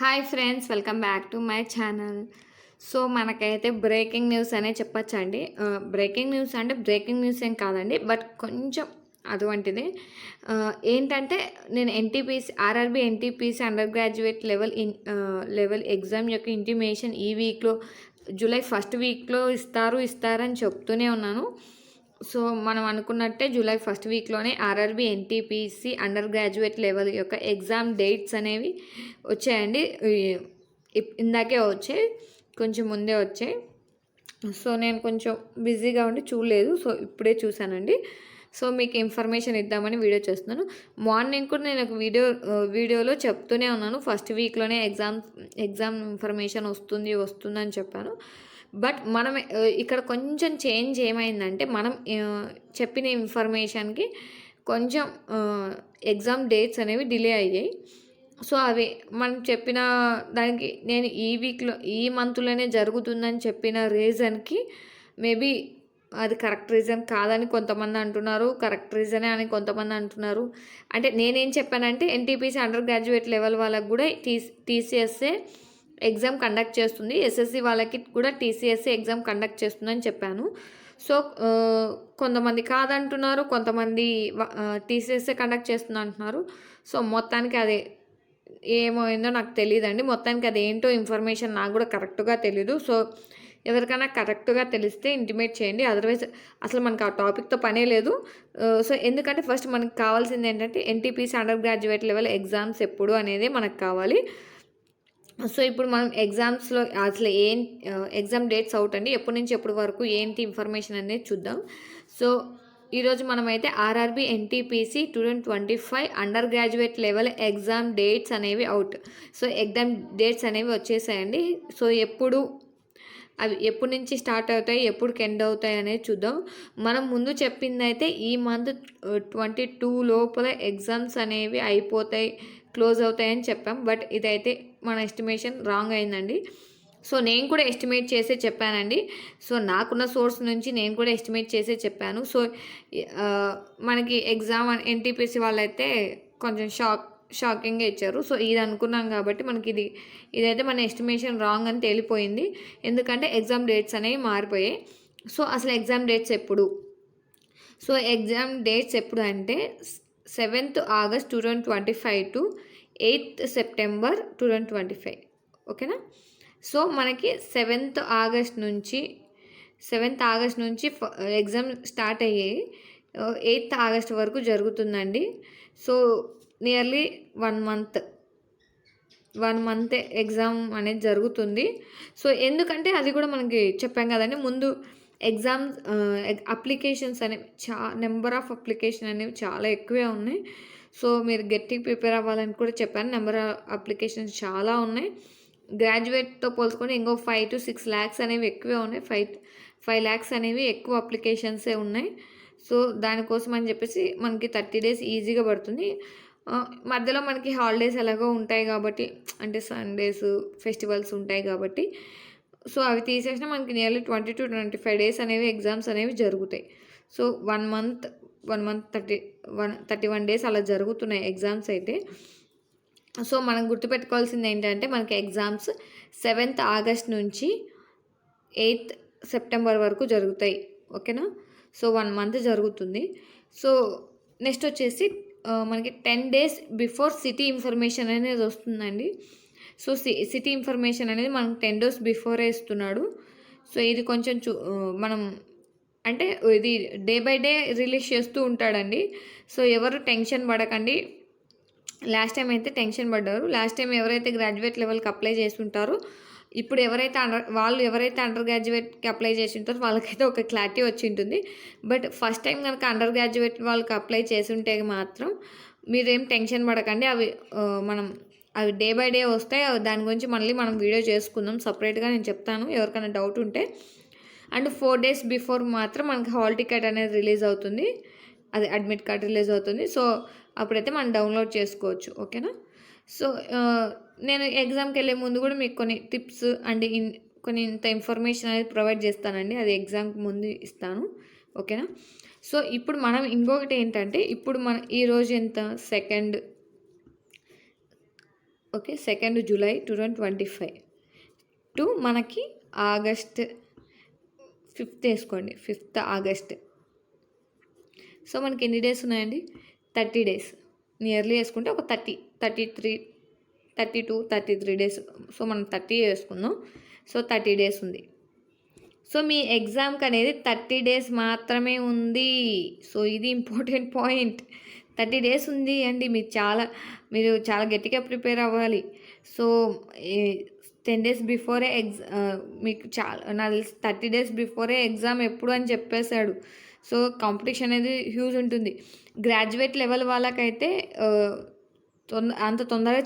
Hi friends, welcome back to my channel. So మనకైతే breaking news అనే చెప్పొచ్చండి. Breaking news అంటే బ్రేకింగ్ న్యూస్ ఏం కాదండి, బట్ కొంచెం అటువంటిది. ఏంటంటే నేను NTPC RRB NTPC undergraduate level exam యొక్క ఇంటిమేషన్ ఈ వీక్లో జూలై ఫస్ట్ వీక్లో ఇస్తారని చెప్తూనే ఉన్నాను. సో మనం అనుకున్నట్టే జూలై ఫస్ట్ వీక్లోనే RRB NTPC undergraduate level యొక్క ఎగ్జామ్ డేట్స్ అనేవి వచ్చాయండి. ఇందాకే వచ్చాయి, కొంచెం ముందే వచ్చాయి. సో నేను కొంచెం బిజీగా ఉండి చూడలేదు, సో ఇప్పుడే చూశానండి. సో మీకు ఇన్ఫర్మేషన్ ఇద్దామని వీడియో చేస్తున్నాను. మార్నింగ్ కూడా నేను ఒక వీడియోలో చెప్తూనే ఉన్నాను, ఫస్ట్ వీక్లోనే ఎగ్జామ్ ఇన్ఫర్మేషన్ వస్తుందని చెప్పాను. బట్ మనం ఇక్కడ కొంచెం చేంజ్ ఏమైందంటే, మనం చెప్పిన ఇన్ఫర్మేషన్కి కొంచెం ఎగ్జామ్ డేట్స్ అనేవి డిలే అయ్యాయి. సో అవి మనం చెప్పిన దానికి నేను ఈ మంత్లోనే జరుగుతుందని చెప్పిన రీజన్కి మేబీ అది కరెక్ట్ రీజన్ కాదని కొంతమంది అంటున్నారు, కరెక్ట్ రీజనే అని కొంతమంది అంటున్నారు. అంటే నేనేం చెప్పానంటే ఎన్టీపీసీ అండర్ గ్రాడ్యుయేట్ లెవెల్ వాళ్ళకి కూడా టీసీఎస్ఏ ఎగ్జామ్ కండక్ట్ చేస్తుంది, ఎస్ఎస్సి వాళ్ళకి కూడా టీసీఎస్ఏ ఎగ్జామ్ కండక్ట్ చేస్తుందని చెప్పాను. సో కొంతమంది కాదంటున్నారు, కొంతమంది టీసీఎస్ఏ కండక్ట్ చేస్తుంది అంటున్నారు. సో మొత్తానికి అదే ఏమైందో నాకు తెలియదండి. మొత్తానికి అది ఏంటో ఇన్ఫర్మేషన్ నాకు కూడా కరెక్ట్గా తెలీదు. సో ఎవరికైనా కరెక్ట్గా తెలిస్తే ఇంటిమేట్ చేయండి, అదర్వైజ్ అసలు మనకు ఆ టాపిక్తో పనే లేదు. సో ఎందుకంటే ఫస్ట్ మనకు కావాల్సింది ఏంటంటే NTPC undergraduate level exams ఎప్పుడు అనేది మనకు కావాలి. సో ఇప్పుడు మనం ఎగ్జామ్స్లో అసలు ఎగ్జామ్ డేట్స్ అవుట్ అండి, ఎప్పటి నుంచి ఎప్పటి వరకు ఏంటి ఇన్ఫర్మేషన్ అనేది చూద్దాం. సో ఈరోజు మనమైతే RRB NTPC 2025 under graduate level exam dates అనేవి అవుట్. సో ఎగ్జామ్ డేట్స్ అనేవి వచ్చేసాయండి. సో అవి ఎప్పటి నుంచి స్టార్ట్ అవుతాయి, ఎప్పుడుకి ఎండ్ అవుతాయి అనేది చూద్దాం. మనం ముందు చెప్పింది అయితే ఈ మంత్ 22 లోపల ఎగ్జామ్స్ అనేవి క్లోజ్ అవుతాయని చెప్పాం. బట్ ఇదైతే మన ఎస్టిమేషన్ రాంగ్ అయిందండి. సో నేను కూడా ఎస్టిమేట్ చేసే చెప్పానండి. సో నాకున్న సోర్స్ నుంచి నేను కూడా ఎస్టిమేట్ చేసే చెప్పాను. సో మనకి ఎగ్జామ్ ఎన్టీపీసీ వాళ్ళైతే కొంచెం షాకింగ్గా ఇచ్చారు. సో ఇది అనుకున్నాం కాబట్టి మనకి ఇదైతే మన ఎస్టిమేషన్ రాంగ్ అని తేలిపోయింది, ఎందుకంటే ఎగ్జామ్ డేట్స్ అనేవి మారిపోయాయి. సో అసలు ఎగ్జామ్ డేట్స్ ఎప్పుడు? సో ఎగ్జామ్ డేట్స్ ఎప్పుడు అంటే 7th August 2025 to 8th September 2025. ఓకేనా? సో మనకి 7th August నుంచి ఎగ్జామ్ స్టార్ట్ అయ్యాయి, 8th August వరకు జరుగుతుందండి. సో నియర్లీ 1 మంత్ ఎగ్జామ్ అనేది జరుగుతుంది. సో ఎందుకంటే అది కూడా మనకి చెప్పాం కదండి ముందు, ఎగ్జామ్స్ అప్లికేషన్స్ అనేవి నెంబర్ ఆఫ్ అప్లికేషన్ అనేవి చాలా ఎక్కువే ఉన్నాయి. సో మీరు గట్టిగా ప్రిపేర్ అవ్వాలని కూడా చెప్పాను. నెంబర్ ఆఫ్ అప్లికేషన్స్ చాలా ఉన్నాయి. గ్రాడ్యుయేట్తో పోల్చుకొని ఇంకో 5 to 6 lakhs అనేవి ఎక్కువే ఉన్నాయి. 5 lakhs అనేవి ఎక్కువ అప్లికేషన్సే ఉన్నాయి. సో దానికోసం అని చెప్పేసి మనకి 30 days ఈజీగా పడుతుంది. మధ్యలో మనకి హాలిడేస్ ఎలాగో ఉంటాయి కాబట్టి, అంటే సండేస్, ఫెస్టివల్స్ ఉంటాయి కాబట్టి, సో అవి తీసేసినా మనకి నియర్లీ 20 to 25 days అనేవి ఎగ్జామ్స్ అనేవి జరుగుతాయి. సో 1 month 31 days అలా జరుగుతున్నాయి ఎగ్జామ్స్ అయితే. సో మనం గుర్తుపెట్టుకోవాల్సింది ఏంటంటే మనకి ఎగ్జామ్స్ 7th August నుంచి 8th September వరకు జరుగుతాయి. ఓకేనా? సో 1 month జరుగుతుంది. సో నెక్స్ట్ వచ్చేసి మనకి 10 days బిఫోర్ సిటీ ఇన్ఫర్మేషన్ అనేది వస్తుందండి. సో సిటీ ఇన్ఫర్మేషన్ అనేది మనకు 10 days బిఫోరే ఇస్తున్నాడు. సో ఇది కొంచెం మనం అంటే ఇది డే బై డే రిలీజ్ చేస్తూ ఉంటాడండి. సో ఎవరు టెన్షన్ పడకండి. లాస్ట్ టైం అయితే టెన్షన్ పడ్డారు. లాస్ట్ టైం ఎవరైతే గ్రాడ్యుయేట్ లెవెల్కి అప్లై చేసి ఉంటారో, ఇప్పుడు ఎవరైతే అండర్ గ్రాడ్యుయేట్కి అప్లై చేసి ఉంటారో వాళ్ళకైతే ఒక క్లారిటీ వచ్చి ఉంటుంది. బట్ ఫస్ట్ టైం కనుక అండర్ గ్రాడ్యుయేట్ వాళ్ళకి అప్లై చేసి ఉంటే మాత్రం మీరేం టెన్షన్ పడకండి. అవి డే బై డే వస్తాయి. దాని గురించి మళ్ళీ మనం వీడియో చేసుకుందాం సపరేట్గా, నేను చెప్తాను ఎవరికైనా డౌట్ ఉంటే. అండ్ 4 days బిఫోర్ మాత్రం మనకి హాల్ టికెట్ అనేది రిలీజ్ అవుతుంది, అది అడ్మిట్ కార్డ్ రిలీజ్ అవుతుంది. సో అప్పుడైతే మనం డౌన్లోడ్ చేసుకోవచ్చు. ఓకేనా? సో నేను ఎగ్జామ్కి వెళ్ళే ముందు కూడా మీకు కొన్ని టిప్స్ అండ్ కొన్ని ఇంత ఇన్ఫర్మేషన్ అనేది ప్రొవైడ్ చేస్తానండి, అది ఎగ్జామ్కి ముందు ఇస్తాను. ఓకేనా? సో ఇప్పుడు మనం ఇంకొకటి ఏంటంటే, ఇప్పుడు ఈరోజు ఎంత, 2nd ఓకే, 2 జూలై 2025 టు మనకి ఆగస్ట్ 5th వేసుకోండి, 5th ఆగస్ట్. సో మనకి ఎన్ని డేస్ ఉన్నాయండి? 30 డేస్. నియర్లీ వేసుకుంటే ఒక 33 డేస్. సో మనం 30 వేసుకుందాం. సో 30 డేస్ ఉంది. సో మీ ఎగ్జామ్కి అనేది 30 డేస్ మాత్రమే ఉంది. సో ఇది ఇంపార్టెంట్ పాయింట్. 30 డేస్ ఉంది అండి. మీరు చాలా గట్టిగా ప్రిపేర్ అవ్వాలి. సో 10 డేస్ బిఫోరే మీకు నాకు తెలిసి 30 డేస్ బిఫోరే ఎగ్జామ్ ఎప్పుడు అని చెప్పేశాడు. సో కాంపిటీషన్ అనేది హ్యూజ్ ఉంటుంది. గ్రాడ్యుయేట్ లెవెల్ వాళ్ళకైతే అంత తొందరగా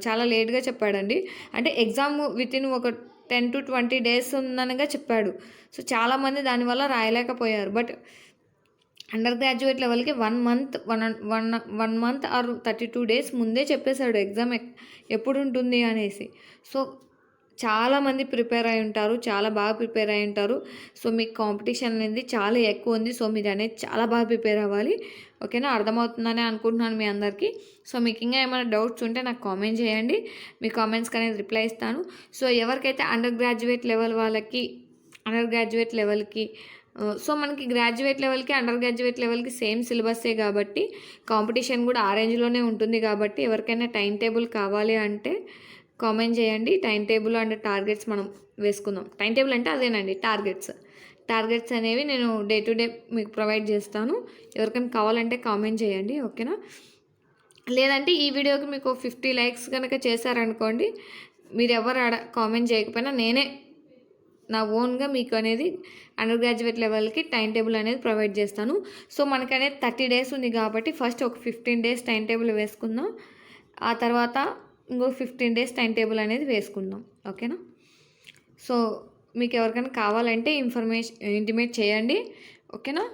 చాలా లేట్గా చెప్పాడండి. అంటే ఎగ్జామ్ వితిన్ ఒక 10 to 20 డేస్ ఉందనగా చెప్పాడు. సో చాలామంది దానివల్ల రాయలేకపోయారు. బట్ అండర్ గ్రాడ్యుయేట్ లెవెల్కి 1 మంత్ ఆర్ 32 డేస్ ముందే చెప్పేశాడు ఎగ్జామ్ ఎప్పుడు ఉంటుంది అనేసి. సో చాలామంది ప్రిపేర్ అయి ఉంటారు, చాలా బాగా ప్రిపేర్ అయి ఉంటారు. సో మీకు కాంపిటీషన్ అనేది చాలా ఎక్కువ ఉంది. సో మీరు అనేది చాలా బాగా ప్రిపేర్ అవ్వాలి. ఓకేనా? అర్థమవుతుందని అనుకుంటున్నాను మీ అందరికీ. సో మీకు ఇంకా ఏమైనా డౌట్స్ ఉంటే నాకు కామెంట్ చేయండి. మీ కామెంట్స్కి అనేది రిప్లై ఇస్తాను. సో ఎవరికైతే అండర్ గ్రాడ్యుయేట్ లెవెల్కి సో మనకి గ్రాడ్యుయేట్ లెవెల్కి అండర్ గ్రాడ్యుయేట్ లెవెల్కి సేమ్ సిలబస్సే కాబట్టి కాంపిటీషన్ కూడా ఆ రేంజ్లోనే ఉంటుంది. కాబట్టి ఎవరికైనా టైం టేబుల్ కావాలి అంటే కామెంట్ చేయండి. టైం టేబుల్ అండ్ టార్గెట్స్ మనం వేసుకుందాం. టైం టేబుల్ అంటే అదేనండి, టార్గెట్స్ అనేవి నేను డే టు డే మీకు ప్రొవైడ్ చేస్తాను. ఎవరికైనా కావాలంటే కామెంట్ చేయండి. ఓకేనా? లేదంటే ఈ వీడియోకి మీకు 50 లైక్స్ కనుక చేశారనుకోండి, మీరు ఎవరు కామెంట్ చేయకపోయినా నేనే నా ఓన్గా మీకు అనేది అండర్ గ్రాడ్యుయేట్ లెవెల్కి టైం టేబుల్ అనేది ప్రొవైడ్ చేస్తాను. సో మనకనేది 30 డేస్ ఉంది కాబట్టి ఫస్ట్ ఒక 15 డేస్ టైం టేబుల్ వేసుకుందాం. ఆ తర్వాత ఇంకో 15 డేస్ టైం టేబుల్ అనేది వేసుకుందాం. ఓకేనా? సో మీకు ఎవరికైనా కావాలంటే ఇంటిమేట్ చేయండి. ఓకేనా?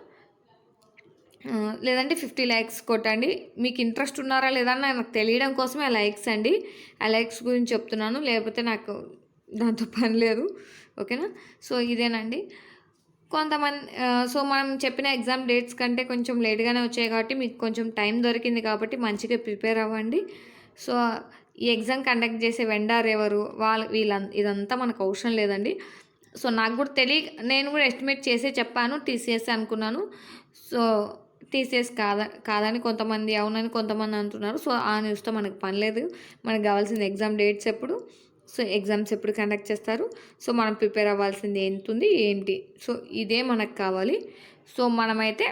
లేదంటే 50 లైక్స్ కొట్టండి. మీకు ఇంట్రెస్ట్ ఉన్నారా లేదా నాకు తెలియడం కోసమే ఆ లైక్స్ అండి. ఆ లైక్స్ గురించి చెప్తున్నాను, లేకపోతే నాకు దాంతో పని లేదు. ఓకేనా? సో ఇదేనండి. కొంతమంది సో మనం చెప్పిన ఎగ్జామ్ డేట్స్ కంటే కొంచెం లేట్గానే వచ్చాయి కాబట్టి మీకు కొంచెం టైం దొరికింది కాబట్టి మంచిగా ప్రిపేర్ అవ్వండి. సో ఈ ఎగ్జామ్ కండక్ట్ చేసే వెండర్ ఎవరు, ఇదంతా మనకు అవసరం లేదండి. సో నాకు కూడా నేను కూడా ఎస్టిమేట్ చేసే చెప్పాను. టీసీఎస్ అనుకున్నాను. సో టీసీఎస్ కాదని కొంతమంది, అవునని కొంతమంది అంటున్నారు. సో ఆ న్యూస్తో మనకు పని లేదు. మనకు కావాల్సింది ఎగ్జామ్ డేట్స్ ఎప్పుడు, సో ఎగ్జామ్స్ ఎప్పుడు కండక్ట్ చేస్తారు, సో మనం ప్రిపేర్ అవ్వాల్సింది ఏంటి, సో ఇదే మనకు కావాలి. సో మనమైతే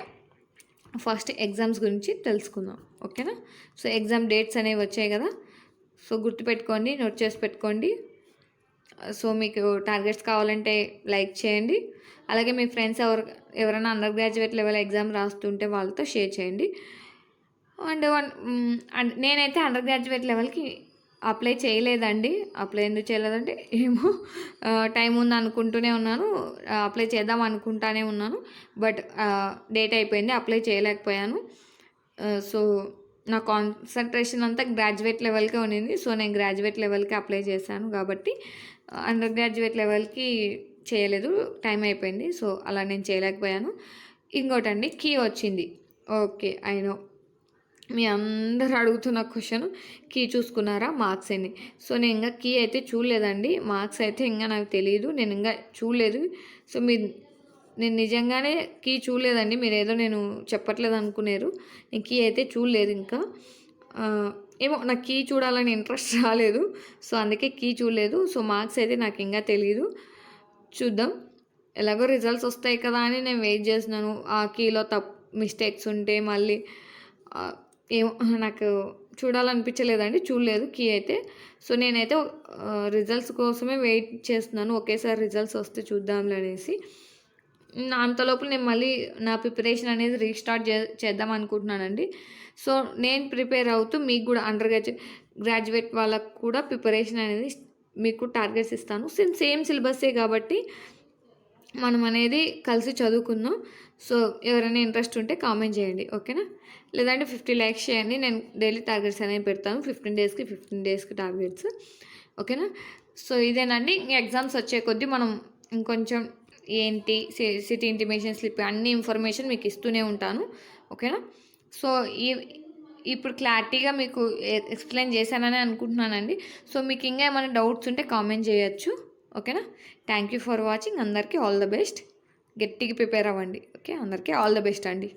ఫస్ట్ ఎగ్జామ్స్ గురించి తెలుసుకుందాం. ఓకేనా? సో ఎగ్జామ్ డేట్స్ అనేవి వచ్చాయి కదా, సో గుర్తుపెట్టుకోండి, నోట్ చేసి పెట్టుకోండి. సో మీకు టార్గెట్స్ కావాలంటే లైక్ చేయండి. అలాగే మీ ఫ్రెండ్స్ ఎవరైనా అండర్ గ్రాడ్యుయేట్ లెవెల్ ఎగ్జామ్ రాస్తుంటే వాళ్ళతో షేర్ చేయండి. అండ్ నేనైతే అండర్ గ్రాడ్యుయేట్ లెవెల్కి అప్లై చేయలేదండి. అప్లై ఎందుకు చేయలేదంటే ఏమో టైం ఉంది అనుకుంటూనే ఉన్నాను. అప్లై చేద్దాం అనుకుంటానే ఉన్నాను. బట్ డేట్ అయిపోయింది, అప్లై చేయలేకపోయాను. సో నా కాన్సన్ట్రేషన్ అంతా గ్రాడ్యుయేట్ లెవెల్కే ఉన్నింది. సో నేను గ్రాడ్యుయేట్ లెవెల్కి అప్లై చేశాను కాబట్టి అండర్ గ్రాడ్యుయేట్ లెవెల్కి చేయలేదు, టైం అయిపోయింది. సో అలా నేను చేయలేకపోయాను. ఇంకోటండి, కీ వచ్చింది. ఓకే, అయినో మీ అందరూ అడుగుతున్న క్వశ్చన్, కీ చూసుకున్నారా, మార్క్స్ ఎన్ని? సో నేను ఇంకా కీ అయితే చూడలేదండి. మార్క్స్ అయితే ఇంకా నాకు తెలియదు, నేను ఇంకా చూడలేదు. సో నేను నిజంగానే కీ చూడలేదండి. మీరు ఏదో నేను చెప్పట్లేదు అనుకున్నారు. నేను కీ అయితే చూడలేదు ఇంకా. ఏమో నాకు కీ చూడాలని ఇంట్రెస్ట్ రాలేదు. సో అందుకే కీ చూడలేదు. సో మార్క్స్ అయితే నాకు ఇంకా తెలియదు, చూద్దాం. ఎలాగో రిజల్ట్స్ వస్తాయి కదా అని నేను వెయిట్ చేస్తున్నాను. ఆ కీలో మిస్టేక్స్ ఉంటే మళ్ళీ ఏమో నాకు చూడాలనిపించలేదండి, చూడలేదు కీ అయితే. సో నేనైతే రిజల్ట్స్ కోసమే వెయిట్ చేస్తున్నాను. ఒకేసారి రిజల్ట్స్ వస్తే చూద్దాంలే అనేసి. అంతలోపు నేను మళ్ళీ నా ప్రిపరేషన్ అనేది రీస్టార్ట్ చేద్దాం అనుకుంటున్నానండి. సో నేను ప్రిపేర్ అవుతూ మీకు కూడా అండర్ గ్రాడ్యుయేట్ వాళ్ళకు కూడా ప్రిపరేషన్ అనేది మీకు టార్గెట్స్ ఇస్తాను. సేమ్ సిలబస్సే కాబట్టి మనం అనేది కలిసి చదువుకుందాం. సో ఎవరైనా ఇంట్రెస్ట్ ఉంటే కామెంట్ చేయండి. ఓకేనా? లేదంటే 50 లైక్స్ చేయండి. నేను డైలీ టార్గెట్స్ అనేవి పెడతాను, 15 డేస్కి టార్గెట్స్. ఓకేనా? సో ఇదేనండి. ఎగ్జామ్స్ వచ్చే కొద్దీ మనం ఇంకొంచెం ఏంటి సిటీ ఇంటిమేషన్ స్లిప్ అన్ని ఇన్ఫర్మేషన్ మీకు ఇస్తూనే ఉంటాను. ఓకేనా? సో ఇప్పుడు క్లారిటీగా మీకు ఎక్స్ప్లెయిన్ చేశానని అనుకుంటున్నానండి. సో మీకు ఇంకా ఏమైనా డౌట్స్ ఉంటే కామెంట్ చేయొచ్చు. ఓకేనా? Thank you for watching. అందరికీ ఆల్ ద బెస్ట్. గట్టిగా ప్రిపేర్ అవ్వండి. ఓకే, అందరికీ ఆల్ ద బెస్ట్ అండి.